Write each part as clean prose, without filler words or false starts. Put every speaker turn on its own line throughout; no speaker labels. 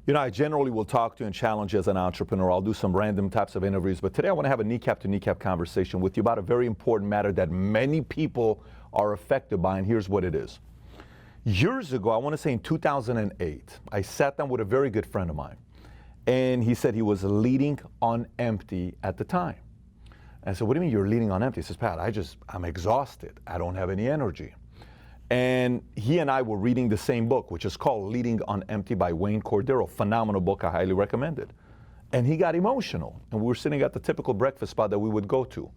You know, I generally will talk to you and challenge you as an entrepreneur. I'll do some random types of interviews, but today I want to have a kneecap to kneecap conversation with you about a very important matter that many people are affected by, and here's what it is. Years ago, I want to say in 2008, I sat down with a very good friend of mine, and he said he was leading on empty at the time. And I said, what do you mean you're leading on empty? He says, Pat, I'm exhausted. I don't have any energy. And he and I were reading the same book, which is called Leading on Empty by Wayne Cordero. Phenomenal book. I highly recommend it. And he got emotional. And we were sitting at the typical breakfast spot that we would go to.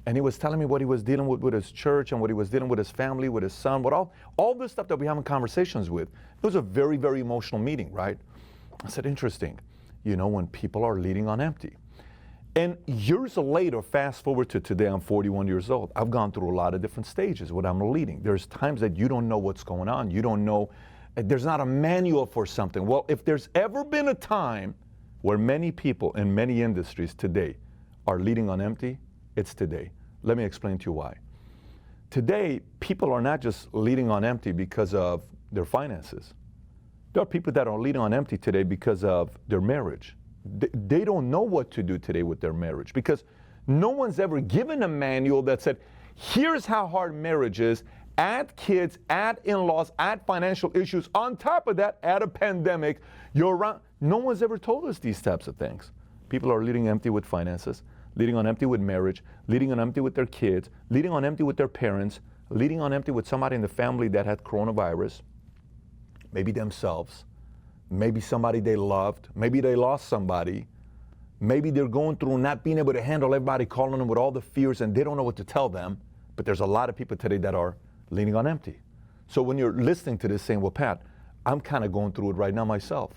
And he was telling me what he was dealing with his church and what he was dealing with his family, with his son, with all this stuff that we having conversations with. It was a very, very emotional meeting, right? I said, interesting. You know, when people are leading on empty. And years later, fast forward to today, I'm 41 years old. I've gone through a lot of different stages when I'm leading. There's times that you don't know what's going on. You don't know, there's not a manual for something. Well, if there's ever been a time where many people in many industries today are leading on empty, it's today. Let me explain to you why. Today, people are not just leading on empty because of their finances. There are people that are leading on empty today because of their marriage. They don't know what to do today with their marriage because no one's ever given a manual that said, here's how hard marriage is, add kids, add in-laws, add financial issues. On top of that, add a pandemic. You're around. No one's ever told us these types of things. People are leading empty with finances, leading on empty with marriage, leading on empty with their kids, leading on empty with their parents, leading on empty with somebody in the family that had coronavirus, maybe themselves. Maybe somebody they loved. Maybe they lost somebody. Maybe they're going through not being able to handle everybody calling them with all the fears and they don't know what to tell them. But there's a lot of people today that are leaning on empty. So when you're listening to this saying, well, Pat, I'm kind of going through it right now myself.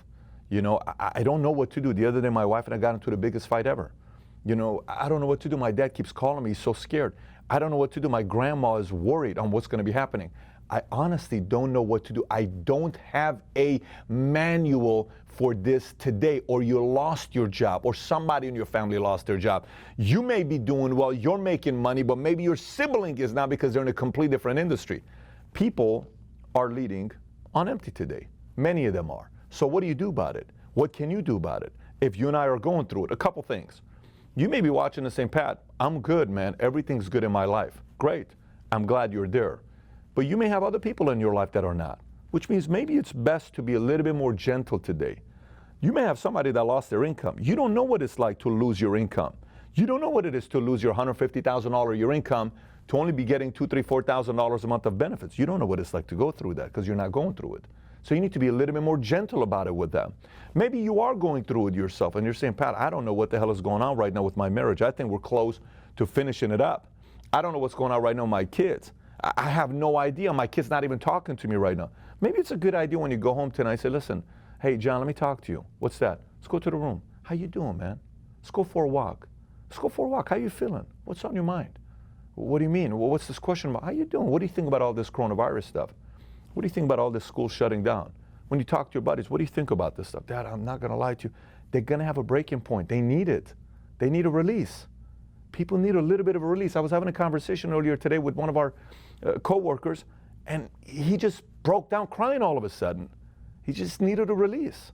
You know, I don't know what to do. The other day, my wife and I got into the biggest fight ever. You know, I don't know what to do. My dad keeps calling me. He's so scared. I don't know what to do. My grandma is worried on what's going to be happening. I honestly don't know what to do. I don't have a manual for this today, or you lost your job, or somebody in your family lost their job. You may be doing well, you're making money, but maybe your sibling is not because they're in a completely different industry. People are leading on empty today. Many of them are. So what do you do about it? What can you do about it? If you and I are going through it, a couple things. You may be watching and saying, Pat, I'm good, man. Everything's good in my life. Great. I'm glad you're there. But you may have other people in your life that are not, which means maybe it's best to be a little bit more gentle today. You may have somebody that lost their income. You don't know what it's like to lose your income. You don't know what it is to lose your $150,000 your income to only be getting $2,000, $3,000, $4,000 a month of benefits. You don't know what it's like to go through that because you're not going through it. So you need to be a little bit more gentle about it with them. Maybe you are going through it yourself and you're saying, Pat, I don't know what the hell is going on right now with my marriage. I think we're close to finishing it up. I don't know what's going on right now with my kids. I have no idea. My kid's not even talking to me right now. Maybe it's a good idea when you go home tonight, say, listen, hey, John, let me talk to you. What's that? Let's go to the room. How you doing, man? Let's go for a walk. Let's go for a walk. How you feeling? What's on your mind? What do you mean? Well, what's this question about? How you doing? What do you think about all this coronavirus stuff? What do you think about all this school shutting down? When you talk to your buddies, what do you think about this stuff? Dad, I'm not going to lie to you. They're going to have a breaking point. They need it. They need a release. People need a little bit of a release. I was having a conversation earlier today with one of our co-workers, and he just broke down crying all of a sudden. He just needed a release.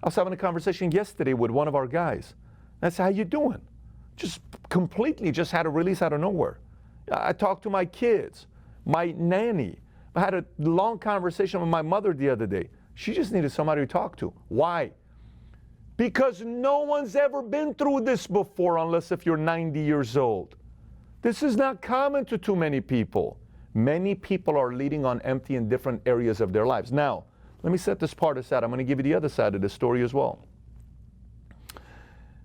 I was having a conversation yesterday with one of our guys. I said, how you doing? Just completely just had a release out of nowhere. I talked to my kids, my nanny. I had a long conversation with my mother the other day. She just needed somebody to talk to. Why? Because no one's ever been through this before unless if you're 90 years old. This is not common to too many people. Many people are leading on empty in different areas of their lives. Now, let me set this part aside. I'm going to give you the other side of the story as well.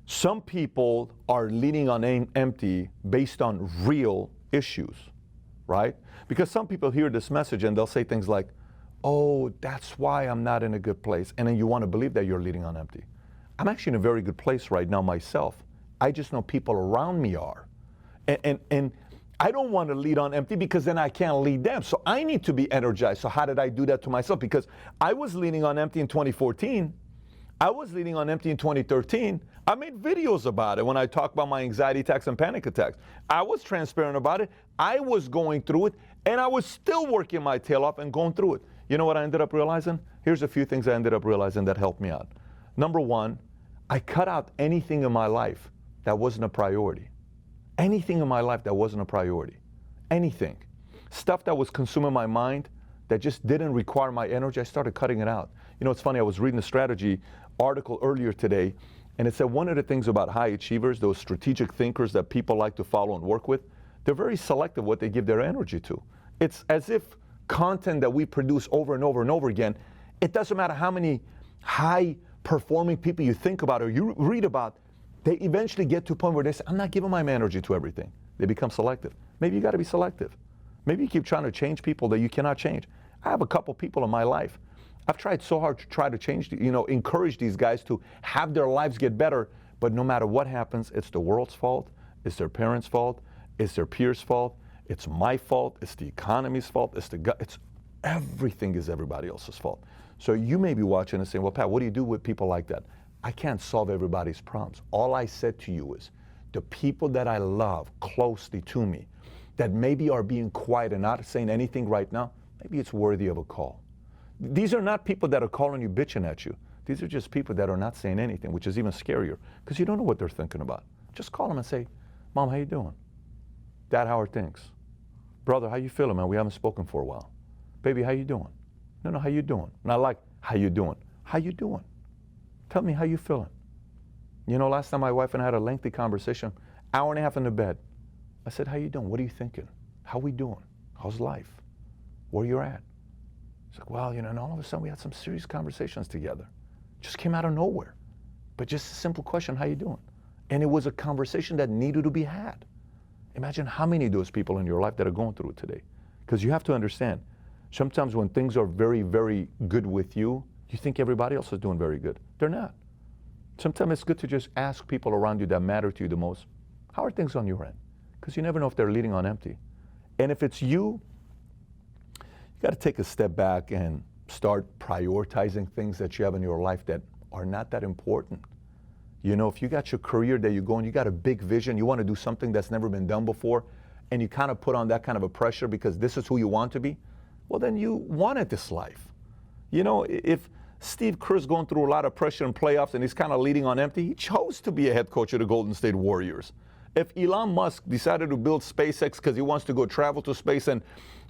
Some people are leading on empty based on real issues, right? Because some people hear this message and they'll say things like, oh, that's why I'm not in a good place. And then you want to believe that you're leading on empty. I'm actually in a very good place right now myself. I just know people around me are. And I don't want to lead on empty because then I can't lead them. So I need to be energized. So how did I do that to myself? Because I was leading on empty in 2014. I was leading on empty in 2013. I made videos about it when I talked about my anxiety attacks and panic attacks. I was transparent about it. I was going through it, and I was still working my tail off and going through it. You know what I ended up realizing? Here's a few things I ended up realizing that helped me out. Number one, I cut out anything in my life that wasn't a priority. Anything in my life that wasn't a priority. Anything. Stuff that was consuming my mind that just didn't require my energy, I started cutting it out. You know, it's funny, I was reading a strategy article earlier today, and it said one of the things about high achievers, those strategic thinkers that people like to follow and work with, they're very selective what they give their energy to. It's as if content that we produce over and over and over again, it doesn't matter how many high performing people you think about or you read about, they eventually get to a point where they say, I'm not giving my energy to everything. They become selective. Maybe you got to be selective. Maybe you keep trying to change people that you cannot change. I have a couple people in my life. I've tried so hard to try to change, encourage these guys to have their lives get better, but no matter what happens, it's the world's fault, it's their parents' fault, it's their peers' fault, it's my fault, it's the economy's fault, it's everything is everybody else's fault. So you may be watching and saying, well, Pat, what do you do with people like that? I can't solve everybody's problems. All I said to you is the people that I love closely to me, that maybe are being quiet and not saying anything right now, maybe it's worthy of a call. These are not people that are calling you, bitching at you. These are just people that are not saying anything, which is even scarier because you don't know what they're thinking about. Just call them and say, Mom, how you doing? Dad, how are things? Brother, how you feeling, man? We haven't spoken for a while. Baby, how you doing? No, how you doing? Not like, how you doing? How you doing? Tell me how you feeling. You know, last time my wife and I had a lengthy conversation, hour and a half in the bed. I said, how you doing? What are you thinking? How we doing? How's life? Where you're at? She's like, well, and all of a sudden we had some serious conversations together. Just came out of nowhere. But just a simple question, how you doing? And it was a conversation that needed to be had. Imagine how many of those people in your life that are going through it today. Because you have to understand, sometimes when things are very, very good with you, you think everybody else is doing very good. They're not. Sometimes it's good to just ask people around you that matter to you the most, how are things on your end? Because you never know if they're leading on empty. And if it's you got to take a step back and start prioritizing things that you have in your life that are not that important. If you got your career that you're going, you got a big vision, you want to do something that's never been done before, and you kind of put on that kind of a pressure because this is who you want to be, well, then you wanted this life. If Steve Kerr's going through a lot of pressure in playoffs and he's kind of leading on empty, he chose to be a head coach of the Golden State Warriors. If Elon Musk decided to build SpaceX because he wants to go travel to space and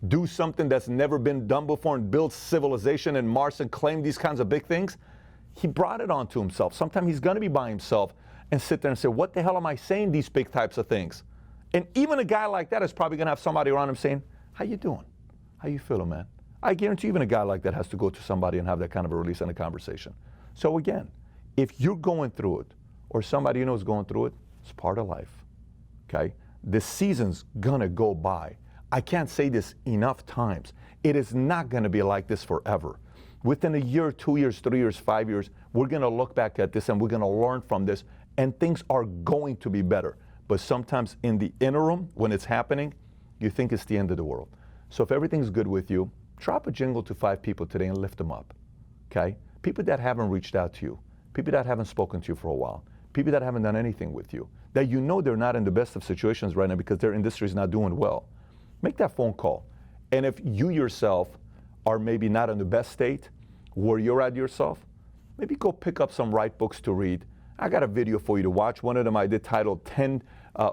do something that's never been done before and build civilization in Mars and claim these kinds of big things, he brought it onto himself. Sometimes he's going to be by himself and sit there and say, what the hell am I saying these big types of things? And even a guy like that is probably going to have somebody around him saying, how you doing? How you feeling, man? I guarantee even a guy like that has to go to somebody and have that kind of a release and a conversation. So again, if you're going through it or somebody you know is going through it, it's part of life. Okay? The season's gonna go by. I can't say this enough times. It is not gonna be like this forever. Within a year, 2 years, 3 years, 5 years, we're gonna look back at this and we're gonna learn from this and things are going to be better. But sometimes in the interim, when it's happening, you think it's the end of the world. So if everything's good with you, drop a jingle to 5 people today and lift them up, okay? People that haven't reached out to you, people that haven't spoken to you for a while, people that haven't done anything with you, that you know they're not in the best of situations right now because their industry is not doing well. Make that phone call. And if you yourself are maybe not in the best state where you're at yourself, maybe go pick up some right books to read. I got a video for you to watch. One of them I did titled 10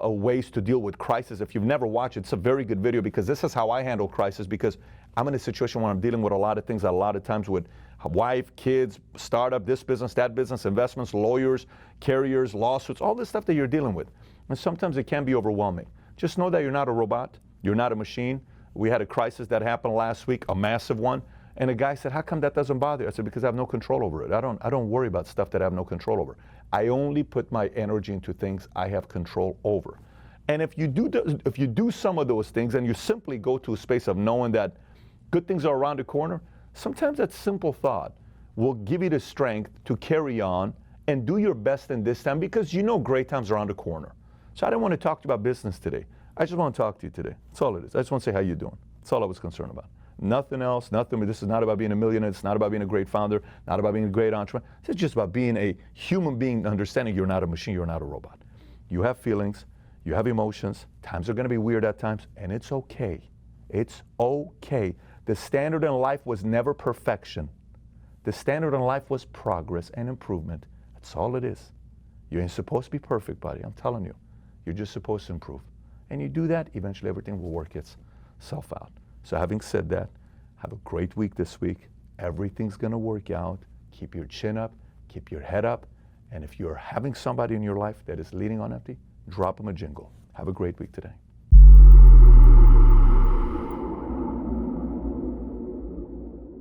Ways to Deal with Crisis. If you've never watched it, it's a very good video because this is how I handle crisis because I'm in a situation where I'm dealing with a lot of things, a lot of times with wife, kids, startup, this business, that business, investments, lawyers, carriers, lawsuits, all this stuff that you're dealing with. And sometimes it can be overwhelming. Just know that you're not a robot. You're not a machine. We had a crisis that happened last week, a massive one. And a guy said, how come that doesn't bother you? I said, because I have no control over it. I don't worry about stuff that I have no control over. I only put my energy into things I have control over. And if you do some of those things and you simply go to a space of knowing that good things are around the corner, sometimes that simple thought will give you the strength to carry on and do your best in this time because you know great times are around the corner. So I didn't want to talk to you about business today. I just want to talk to you today. That's all it is. I just want to say how you're doing. That's all I was concerned about. Nothing else, nothing. This is not about being a millionaire. It's not about being a great founder, not about being a great entrepreneur. It's just about being a human being, understanding you're not a machine, you're not a robot. You have feelings, you have emotions. Times are going to be weird at times, and it's okay. It's okay. The standard in life was never perfection. The standard in life was progress and improvement. That's all it is. You ain't supposed to be perfect, buddy. I'm telling you. You're just supposed to improve. And you do that, eventually everything will work itself out. So having said that, have a great week this week. Everything's going to work out. Keep your chin up. Keep your head up. And if you're having somebody in your life that is leaning on empty, drop them a jingle. Have a great week today.